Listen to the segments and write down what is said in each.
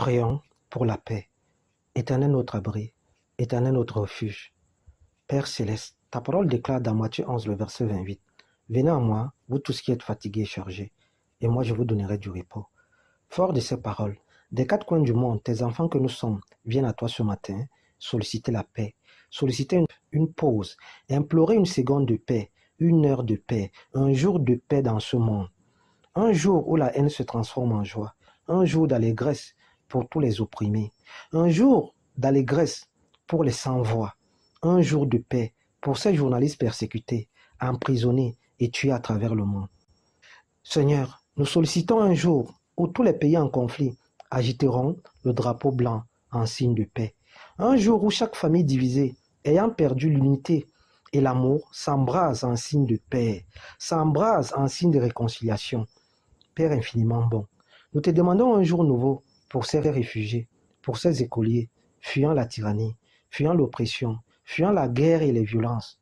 Prions pour la paix. Éternel notre abri, éternel notre refuge. Père céleste, ta parole déclare dans Matthieu 11, le verset 28. Venez à moi, vous tous qui êtes fatigués et chargés, et moi je vous donnerai du repos. Fort de ces paroles, des quatre coins du monde, tes enfants que nous sommes viennent à toi ce matin solliciter la paix, solliciter une pause, implorer une seconde de paix, une heure de paix, un jour de paix dans ce monde. Un jour où la haine se transforme en joie, un jour d'allégresse pour tous les opprimés, un jour d'allégresse pour les sans-voix, un jour de paix pour ces journalistes persécutés, emprisonnés et tués à travers le monde. Seigneur, nous sollicitons un jour où tous les pays en conflit agiteront le drapeau blanc en signe de paix. Un jour où chaque famille divisée, ayant perdu l'unité et l'amour, s'embrase en signe de paix, s'embrase en signe de réconciliation. Père infiniment bon, nous te demandons un jour nouveau pour ces réfugiés, pour ces écoliers, fuyant la tyrannie, fuyant l'oppression, fuyant la guerre et les violences.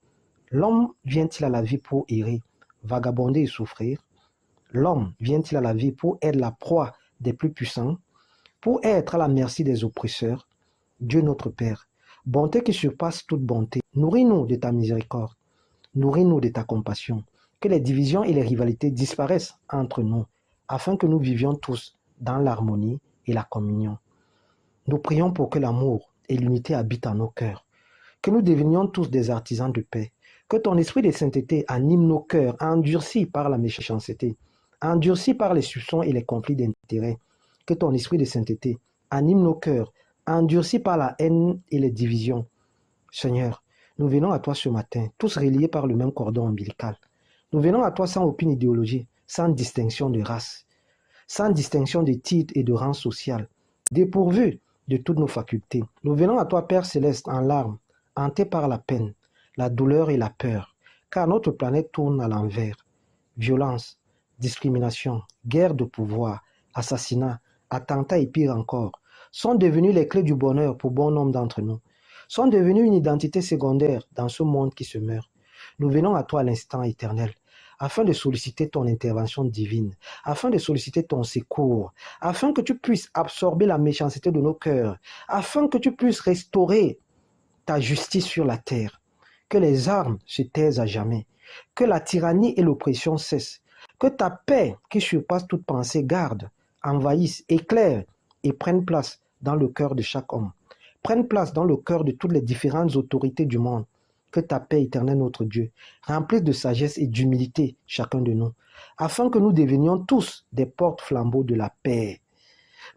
L'homme vient-il à la vie pour errer, vagabonder et souffrir? L'homme vient-il à la vie pour être la proie des plus puissants, pour être à la merci des oppresseurs? Dieu notre Père, bonté qui surpasse toute bonté, nourris-nous de ta miséricorde, nourris-nous de ta compassion, que les divisions et les rivalités disparaissent entre nous, afin que nous vivions tous dans l'harmonie et la communion. Nous prions pour que l'amour et l'unité habitent en nos cœurs, que nous devenions tous des artisans de paix, que ton esprit de sainteté anime nos cœurs, endurcis par la méchanceté, endurcis par les soupçons et les conflits d'intérêts, que ton esprit de sainteté anime nos cœurs, endurcis par la haine et les divisions. Seigneur, nous venons à toi ce matin, tous reliés par le même cordon ombilical. Nous venons à toi sans aucune idéologie, sans distinction de race, sans distinction de titre et de rang social, dépourvus de toutes nos facultés. Nous venons à toi, Père céleste, en larmes, hantés par la peine, la douleur et la peur, car notre planète tourne à l'envers. Violence, discrimination, guerre de pouvoir, assassinat, attentats et pire encore, sont devenus les clés du bonheur pour bon nombre d'entre nous, sont devenus une identité secondaire dans ce monde qui se meurt. Nous venons à toi à l'instant éternel, afin de solliciter ton intervention divine, afin de solliciter ton secours, afin que tu puisses absorber la méchanceté de nos cœurs, afin que tu puisses restaurer ta justice sur la terre, que les armes se taisent à jamais, que la tyrannie et l'oppression cessent, que ta paix qui surpasse toute pensée garde, envahisse, éclaire et prenne place dans le cœur de chaque homme, prenne place dans le cœur de toutes les différentes autorités du monde. Que ta paix éternelle, notre Dieu, remplisse de sagesse et d'humilité chacun de nous, afin que nous devenions tous des porte-flambeaux de la paix.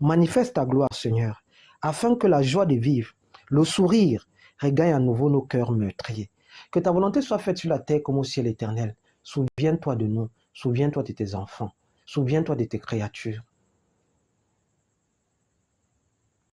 Manifeste ta gloire, Seigneur, afin que la joie de vivre, le sourire, regagne à nouveau nos cœurs meurtriers. Que ta volonté soit faite sur la terre comme au ciel éternel. Souviens-toi de nous, souviens-toi de tes enfants, souviens-toi de tes créatures.